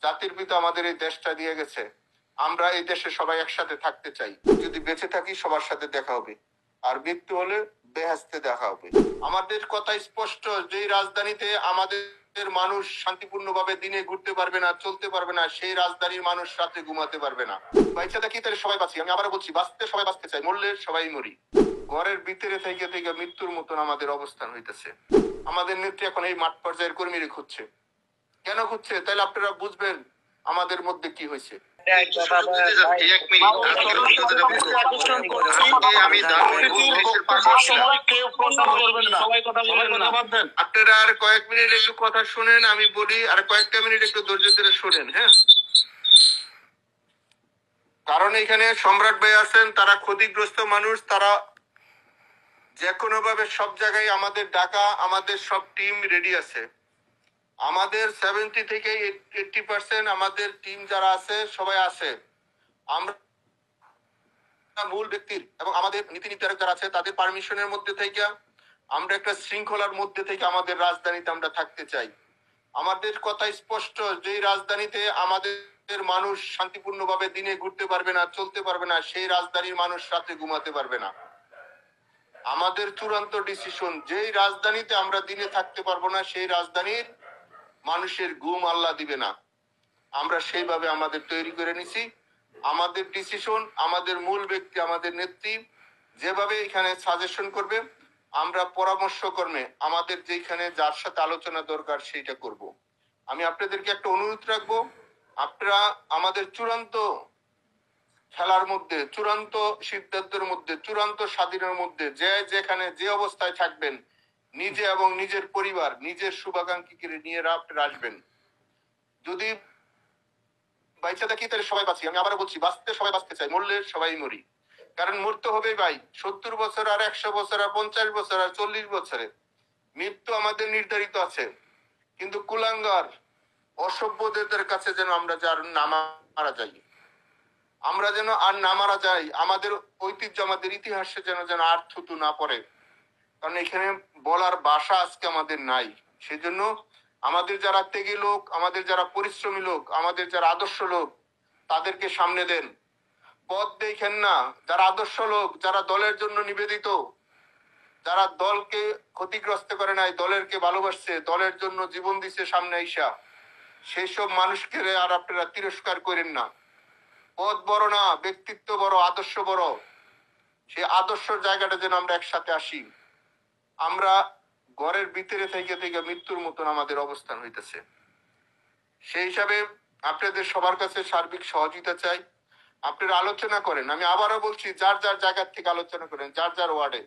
জাতির পিতা আমাদের এই দেশটা দিয়ে গেছে। আমরা এই দেশে সবাই একসাথে থাকতে চাই। যদি বেঁচে থাকি সবার সাথে দেখা হবে, আর মৃত্যু হলে বেহেশতে দেখা হবে। আমাদের কথা স্পষ্ট, যেই রাজধানীতে আমাদের মানুষ শান্তিপূর্ণভাবে দিনে ঘুরতে পারবে না, চলতে পারবে না, সেই রাজধানীর মানুষ রাতে ঘুমাতে পারবে না। বাইচা থাকি তাহলে সবাই বাঁচি। আমি আবারও বলছি, বাঁচতে সবাই বাঁচতে চাই, মরলে সবাই মরি। ঘরের ভিতরে থেকে থেকে মৃত্যুর মতন আমাদের অবস্থান হইতেছে। আমাদের নেত্রী এখন এই মাঠ পর্যায়ের কর্মীরে খুঁজছে। কেন খুঁজছে? তাহলে আপনারা বুঝবেন আমাদের মধ্যে কি হয়েছে। আপনারা আর কয়েক মিনিট একটু কথা শুনেন, আমি বলি, আর কয়েকটা মিনিট একটু ধৈর্য ধরে শুনেন। হ্যাঁ, কারণ এখানে সম্রাট ভাই আছেন, তারা ক্ষতিগ্রস্ত মানুষ, তারা যে কোনো ভাবে সব জায়গায় আমাদের ডাকা, আমাদের সব টিম রেডি আছে। আমাদের 70 থেকে 80% আমাদের টিম যারা আছে সবাই আছে। আমরা মূল ব্যক্তির এবং আমাদের নীতি নির্ধারক যারা আছে তাদের পারমিশনের মধ্যে থেকে আমরা একটা শৃঙ্খলার মধ্যে থেকে আমাদের রাজধানীতে আমরা থাকতে চাই। আমাদের কথা স্পষ্ট, যেই রাজধানীতে আমাদের মানুষ শান্তিপূর্ণভাবে দিনে ঘুরতে পারবে না, চলতে পারবে না, সেই রাজধানীর মানুষ রাতে ঘুমাতে পারবে না। আমাদের চূড়ান্ত ডিসিশন, যেই রাজধানীতে আমরা দিনে থাকতে পারবো না, সেই রাজধানীর মানুষের ঘুম আল্লাহ দিবে না। আমরা সেইভাবে আমাদের তৈরি করে নিছি। আমাদের ডিসিশন, আমাদের মূল ব্যক্তি, আমাদের নেত্রী যেভাবে এখানে সাজেশন করবে, আমরা পরামর্শ কর্মে আমাদের যেখানে যার সাথে আলোচনা দরকার সেইটা করব। আমি আপনাদেরকে একটা অনুরোধ রাখবো, আপনারা আমাদের চূড়ান্ত খেলার মধ্যে, চূড়ান্ত সিদ্ধান্তের মধ্যে, চূড়ান্ত স্বাধীনের মধ্যে যে যেখানে যে অবস্থায় থাকবেন, নিজে এবং নিজের পরিবার, নিজের শুভাকাঙ্ক্ষীকে নিয়ে আপনারা আসবেন। যদি বাইচা থাকি তাহলে সবাই বাঁচি। আমি আবারও বলছি, বাঁচতে সবাই বাঁচতে চাই, মরলে সবাই মরি। কারণ মরতে হবে ভাই। 70 বছর আর 100 বছর আর 50 বছর আর 40 বছরে মৃত্যু আমাদের নির্ধারিত আছে। কিন্তু কুলাঙ্গার অসভ্যদের কাছে যেন আমরা যার না মারা যাই, আমরা যেন আর না মারা যাই, আমাদের ঐতিহ্য, আমাদের ইতিহাসে যেন যেন আর থুতু না পড়ে। কারণ এখানে বলার ভাষা আজকে আমাদের নাই। সেজন্য আমাদের যারা ত্যাগী লোক, আমাদের যারা পরিশ্রমী লোক, আমাদের যারা আদর্শ লোক, তাদেরকে সামনে দেন। পথ দেখেন না। যারা আদর্শ লোক, যারা দলের জন্য নিবেদিত, যারা দলকে ক্ষতিগ্রস্ত করে নাই, দলেরকে ভালোবাসছে, দলের জন্য জীবন দিচ্ছে সামনে আইসা, সেই সব মানুষকে আর আপনারা তিরস্কার করেন না। পদ বড় না, ব্যক্তিত্ব বড়, আদর্শ বড়। সেই আদর্শ জায়গাটা যেন আমরা একসাথে আসি। আমরা ঘরের ভিতরে থেকে থেকে মৃত্যুর মতন আমাদের অবস্থান হইতেছে। সেই হিসাবে আপনাদের সবার কাছে সার্বিক সহযোগিতা চাই। আপনারা আলোচনা করেন। আমি আবারও বলছি, যার যার জায়গা থেকে আলোচনা করেন, যার যার ওয়ার্ডে।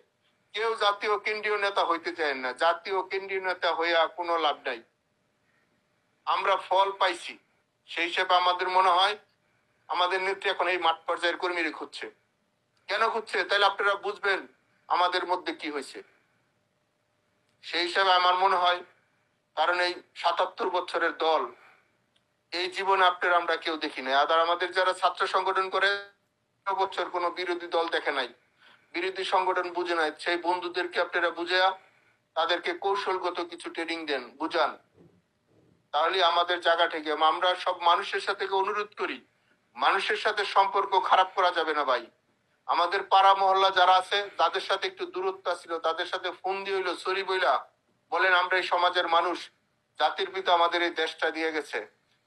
কেউ জাতীয় কেন্দ্রীয় নেতা হইতে চায় না। জাতীয় কেন্দ্রীয় নেতা হইয়া কোনো লাভ নাই। আমরা ফল পাইছি। সেই হিসাবে আমাদের মনে হয় আমাদের নেত্রী এখন এই মাঠ পর্যায়ের কর্মীরে খুঁজছে। কেন খুঁজছে? তাহলে আপনারা বুঝবেন আমাদের মধ্যে কি হয়েছে। সেই হিসাবে আমার মনে হয়, কারণ এই ৭৭ বছরের দল, এই জীবনে আপনারা আমরা কেউ দেখি নাই। আর আমাদের যারা ছাত্র সংগঠন করে বছর কোনো বিরোধী দল দেখে নাই, বিরোধী সংগঠন বুঝে নাই। সেই বন্ধুদেরকে আপনারা বুঝায়া তাদেরকে কৌশলগত কিছু ট্রেনিং দেন, বুঝান। তাহলে আমাদের জায়গা থেকে আমরা সব মানুষের সাথে অনুরোধ করি, মানুষের সাথে সম্পর্ক খারাপ করা যাবে না ভাই। আমাদের পাড়া মহল্লা যারা আছে তাদের সাথে একটু দূরত্ব ছিল, তাদের সাথে ফোন দিয়ে হইলো সরি বইলা বলেন, আমরা এই সমাজের মানুষ, জাতির পিতা আমাদের এই দেশটা দিয়ে গেছে।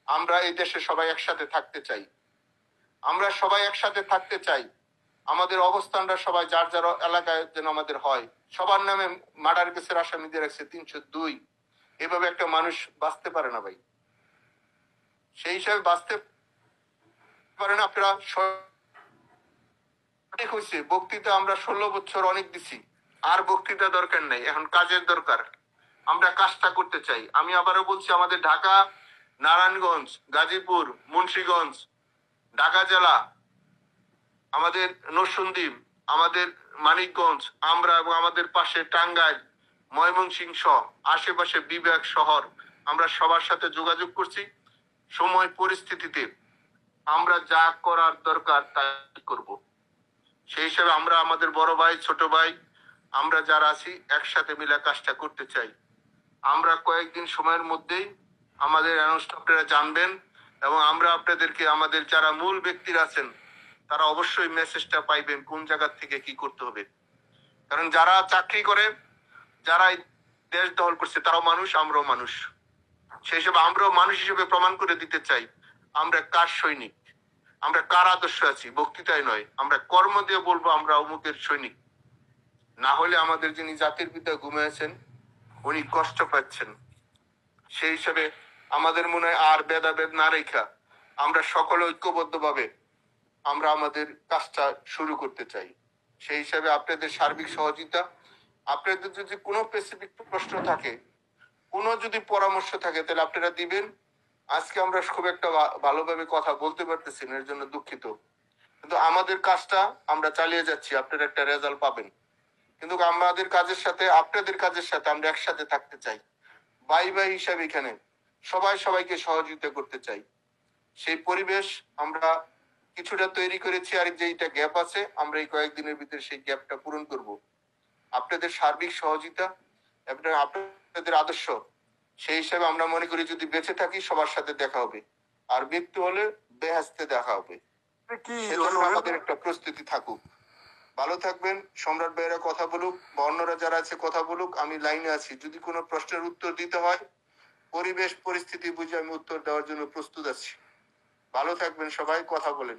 আমরা এই দেশে সবাই একসাথে থাকতে চাই। আমরা সবাই একসাথে থাকতে চাই। আমাদের অবস্থানটা সবাই যার যার এলাকায় যেন আমাদের হয়। সবার নামে মার্ডার কেসের আসামি দিয়ে রাখছে 302। এভাবে একটা মানুষ বাঁচতে পারে না ভাই। সেই হিসাবে বাঁচতে পারে না। আপনারা অনেক হয়েছে বক্তৃতা, আমরা 16 বছর অনেক দিছি। আর বক্তৃতা দরকার নাই, এখন কাজের দরকার। আমরা কাজটা করতে চাই। আমি আবারও বলছি, আমাদের ঢাকা, নারায়ণগঞ্জ, গাজীপুর, মুন্সিগঞ্জ, ঢাকা জেলা, আমাদের নরসিংদী, আমাদের মানিকগঞ্জ, আমরা এবং আমাদের পাশে টাঙ্গাইল, ময়মনসিংহ, আশেপাশে বিভাগ, শহর, আমরা সবার সাথে যোগাযোগ করছি। সময় পরিস্থিতিতে আমরা যা করার দরকার তাই করব। সেই হিসাবে আমরা আমাদের বড় ভাই, ছোট ভাই, আমরা যারা আছি একসাথে মিলে কাজটা করতে চাই। আমরা কয়েকদিন সময়ের মধ্যেই আমাদের অ্যানাউন্স আপনারা জানবেন। এবং আমরা আপনাদেরকে আমাদের যারা মূল ব্যক্তিরা আছেন তারা অবশ্যই মেসেজটা পাইবেন কোন জায়গা থেকে কি করতে হবে। কারণ যারা চাকরি করে, যারা এই দেশ দখল করছে, তারাও মানুষ, আমরাও মানুষ। সেই হিসেবে আমরাও মানুষ হিসেবে প্রমাণ করে দিতে চাই আমরা কার সৈনিক, আমরা কার আদর্শ আছি, বক্তৃতায় নয়। আমরা কর্ম দিয়ে বলবো আমরা অমুকের সৈনিক। না হলে আমাদের যিনি জাতির পিতা ঘুমিয়েছেন উনি কষ্ট পাচ্ছেন। সেই হিসাবে আমাদের মনে হয় আর ভেদাভেদ না রেখা আমরা সকলে ঐক্যবদ্ধভাবে আমরা আমাদের কাজটা শুরু করতে চাই। সেই হিসাবে আপনাদের সার্বিক সহযোগিতা, আপনাদের যদি কোনো স্পেসিফিক প্রশ্ন থাকে, কোনো যদি পরামর্শ থাকে তাহলে আপনারা দিবেন। আজকে আমরা খুব একটা ভালোভাবে কথা বলতে পারতেছি না, এর জন্য দুঃখিত। কিন্তু আমাদের কাজটা আমরা চালিয়ে যাচ্ছি, আপনারা একটা রেজাল্ট পাবেন। কিন্তু আমাদের কাজের সাথে আপনাদের কাজের সাথে আমরা একসাথে থাকতে চাই, ভাই ভাই হিসাবে এখানে সবাই সবাইকে সহযোগিতা করতে চাই। সেই পরিবেশ আমরা কিছুটা তৈরি করেছি, আর যেইটা গ্যাপ আছে আমরা এই কয়েকদিনের ভিতরে সেই গ্যাপটা পূরণ করব। আপনাদের সার্বিক সহযোগিতা এবং আপনাদের আদর্শ, সেই হিসাবে আমরা মনে করি যদি বেঁচে থাকি সবার সাথে দেখা হবে, আর মৃত্যু হলে বেহেস্তে দেখা হবে। সেজন্য আমাদের একটা প্রস্তুতি থাকুক। ভালো থাকবেন। সম্রাট ভাইয়েরা কথা বলুক বা অন্যরা যারা আছে কথা বলুক, আমি লাইনে আছি। যদি কোনো প্রশ্নের উত্তর দিতে হয়, পরিবেশ পরিস্থিতি বুঝে আমি উত্তর দেওয়ার জন্য প্রস্তুত আছি। ভালো থাকবেন সবাই, কথা বলেন।